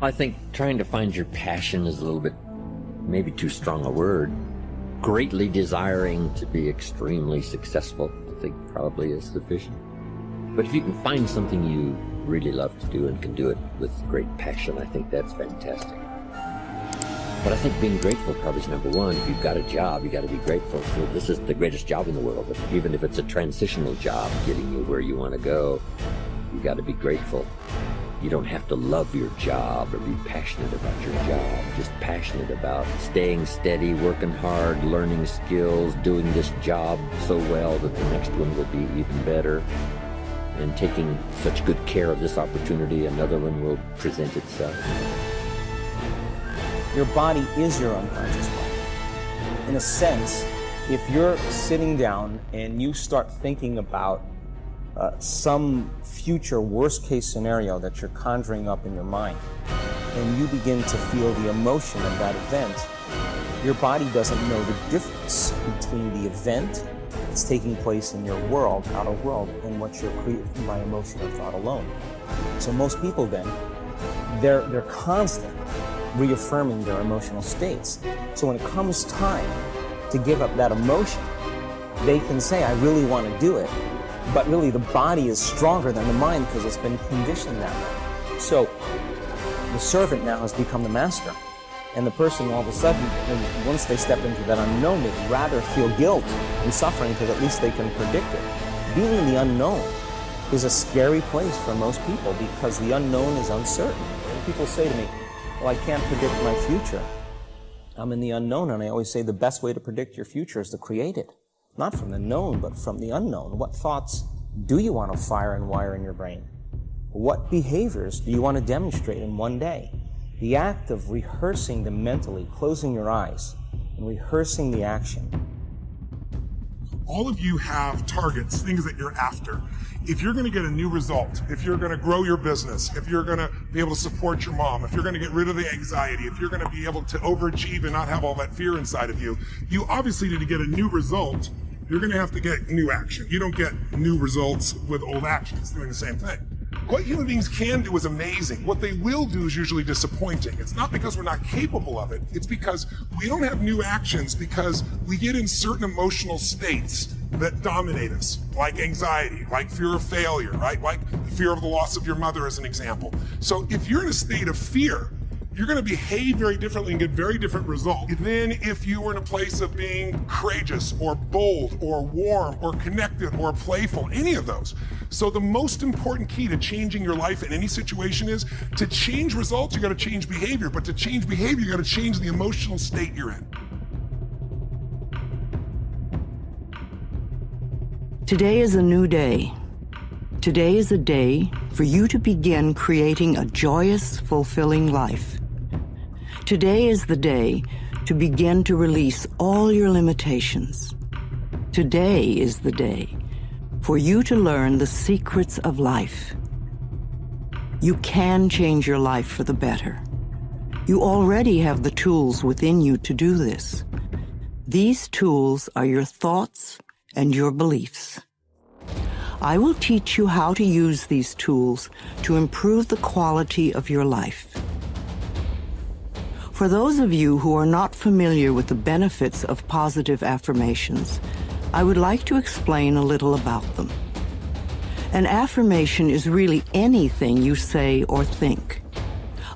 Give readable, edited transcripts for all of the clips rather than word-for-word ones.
I think trying to find your passion is a little bit, maybe too strong a word. Greatly desiring to be extremely successful, I think probably is sufficient. But if you can find something you really love to do and can do it with great passion, I think that's fantastic. But I think being grateful probably is number one. If you've got a job, you got to be grateful. So this is the greatest job in the world. But even if it's a transitional job getting you where you want to go, you got to be grateful. You don't have to love your job or be passionate about your job. Just passionate about staying steady, working hard, learning skills, doing this job so well that the next one will be even better, and taking such good care of this opportunity, another one will present itself. Your body is your unconscious mind. In a sense, if you're sitting down and you start thinking about some future worst-case scenario that you're conjuring up in your mind, and you begin to feel the emotion of that event, your body doesn't know the difference between the event that's taking place in your world, outer world, and what you're creating by emotion and thought alone. So most people then, they're constantly reaffirming their emotional states. So when it comes time to give up that emotion, they can say, I really want to do it. But really the body is stronger than the mind because it's been conditioned that way. So the servant now has become the master. And the person all of a sudden, once they step into that unknown, they'd rather feel guilt and suffering because at least they can predict it. Being in the unknown is a scary place for most people because the unknown is uncertain. And people say to me, well, I can't predict my future. I'm in the unknown, and I always say the best way to predict your future is to create it. Not from the known, but from the unknown. What thoughts do you want to fire and wire in your brain? What behaviors do you want to demonstrate in one day? The act of rehearsing them mentally, closing your eyes, and rehearsing the action. All of you have targets, things that you're after. If you're going to get a new result, if you're going to grow your business, if you're going to be able to support your mom, if you're going to get rid of the anxiety, if you're going to be able to overachieve and not have all that fear inside of you, you obviously need to get a new result. You're going to have to get new action. You don't get new results with old actions doing the same thing. What human beings can do is amazing. What they will do is usually disappointing. It's not because we're not capable of it. It's because we don't have new actions because we get in certain emotional states that dominate us, like anxiety, like fear of failure, right? Like the fear of the loss of your mother as an example. So if you're in a state of fear, you're going to behave very differently and get very different results than if you were in a place of being courageous or bold or warm or connected or playful, any of those. So the most important key to changing your life in any situation is to change results, you got to change behavior. But to change behavior, you got to change the emotional state you're in. Today is a new day. Today is a day for you to begin creating a joyous, fulfilling life. Today is the day to begin to release all your limitations. Today is the day for you to learn the secrets of life. You can change your life for the better. You already have the tools within you to do this. These tools are your thoughts and your beliefs. I will teach you how to use these tools to improve the quality of your life. For those of you who are not familiar with the benefits of positive affirmations, I would like to explain a little about them. An affirmation is really anything you say or think.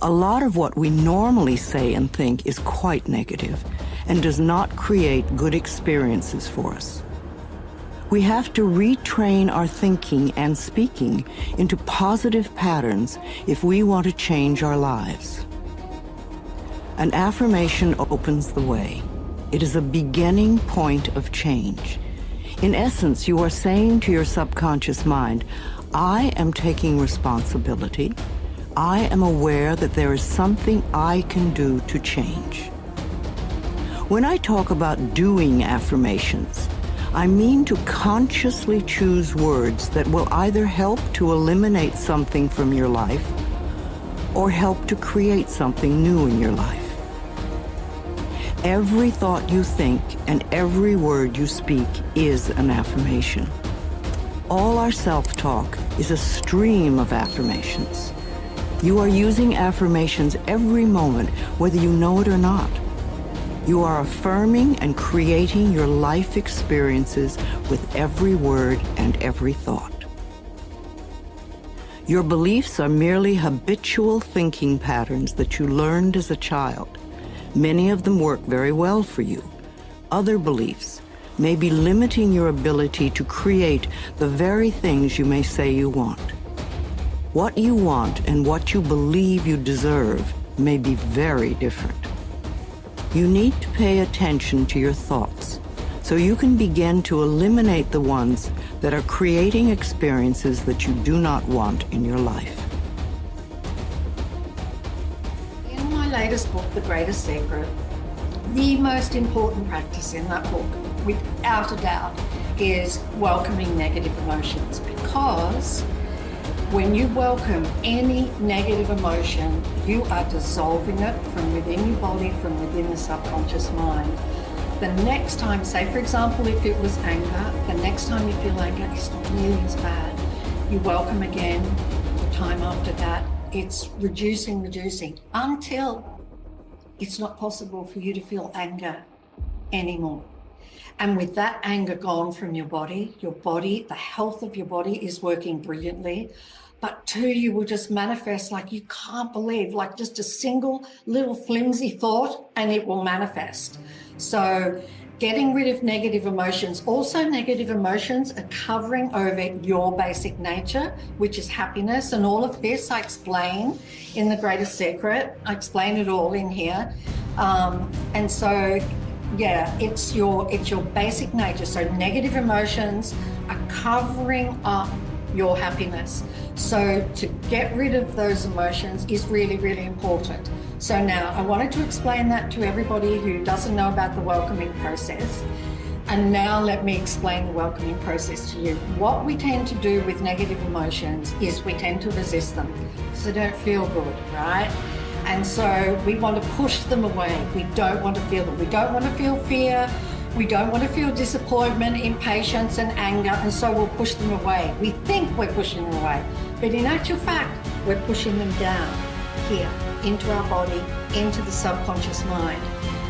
A lot of what we normally say and think is quite negative and does not create good experiences for us. We have to retrain our thinking and speaking into positive patterns if we want to change our lives. An affirmation opens the way. It is a beginning point of change. In essence, you are saying to your subconscious mind, I am taking responsibility. I am aware that there is something I can do to change. When I talk about doing affirmations, I mean to consciously choose words that will either help to eliminate something from your life or help to create something new in your life. Every thought you think and every word you speak is an affirmation. All our self-talk is a stream of affirmations. You are using affirmations every moment, whether you know it or not. You are affirming and creating your life experiences with every word and every thought. Your beliefs are merely habitual thinking patterns that you learned as a child. Many of them work very well for you. Other beliefs may be limiting your ability to create the very things you may say you want. What you want and what you believe you deserve may be very different. You need to pay attention to your thoughts so you can begin to eliminate the ones that are creating experiences that you do not want in your life. In my latest book, The Greatest Secret, the most important practice in that book, without a doubt, is welcoming negative emotions, because when you welcome any negative emotion, you are dissolving it from within your body, from within the subconscious mind. The next time, say for example, if it was anger, the next time you feel anger, it's not nearly as bad. You welcome again, the time after that, it's reducing, until it's not possible for you to feel anger anymore. And with that anger gone from your body, the health of your body is working brilliantly. But two, you will just manifest like you can't believe, like just a single little flimsy thought, and it will manifest. So getting rid of negative emotions. Also, negative emotions are covering over your basic nature, which is happiness. And all of this I explain in The Greatest Secret. I explain it all in here. And so, yeah, it's your basic nature. So negative emotions are covering up your happiness. So to get rid of those emotions is really, really important. So now I wanted to explain that to everybody who doesn't know about the welcoming process. And now let me explain the welcoming process to you. What we tend to do with negative emotions is we tend to resist them because they don't feel good, right? And so we want to push them away. We don't want to feel them. We don't want to feel fear. We don't want to feel disappointment, impatience, and anger, and so we'll push them away. We think we're pushing them away, but in actual fact, we're pushing them down here, into our body, into the subconscious mind.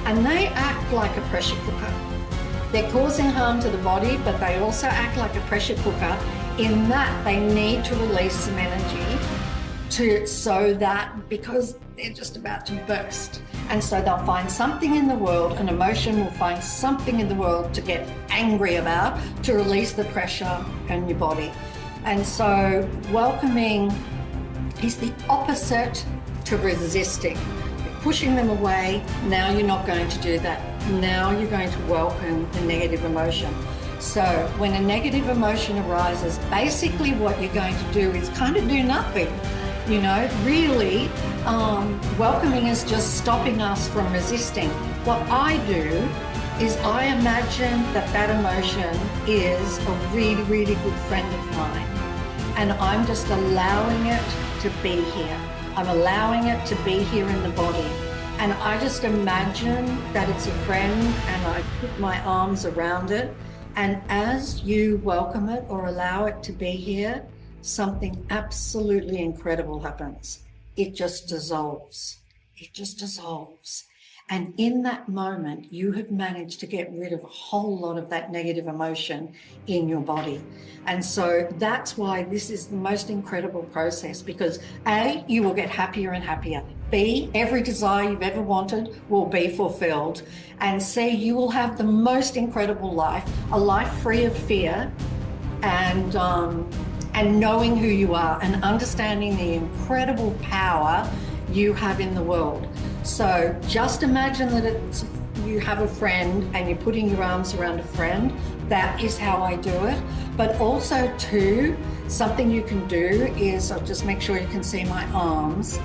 And they act like a pressure cooker. They're causing harm to the body, but they also act like a pressure cooker in that they need to release some energy so that, because they're just about to burst. And so they'll find something in the world, an emotion will find something in the world to get angry about, to release the pressure in your body. And so welcoming is the opposite to resisting. You're pushing them away, now you're not going to do that. Now you're going to welcome the negative emotion. So when a negative emotion arises, basically what you're going to do is kind of do nothing. You know, really, welcoming is just stopping us from resisting. What I do is I imagine that emotion is a really, really good friend of mine. And I'm just allowing it to be here. I'm allowing it to be here in the body. And I just imagine that it's a friend and I put my arms around it. And as you welcome it or allow it to be here, something absolutely incredible happens. It just dissolves. It just dissolves. And in that moment, you have managed to get rid of a whole lot of that negative emotion in your body. And so that's why this is the most incredible process, because A, you will get happier and happier. B, every desire you've ever wanted will be fulfilled. And C, you will have the most incredible life, a life free of fear, and knowing who you are and understanding the incredible power you have in the world. So just imagine that you have a friend and you're putting your arms around a friend. That is how I do it. But also too, something you can do is, I'll just make sure you can see my arms.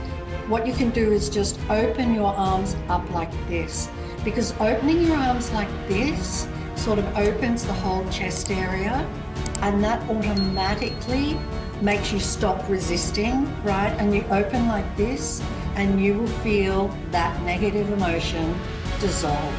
What you can do is just open your arms up like this, because opening your arms like this sort of opens the whole chest area, and that automatically makes you stop resisting, right? And you open like this and you will feel that negative emotion dissolve.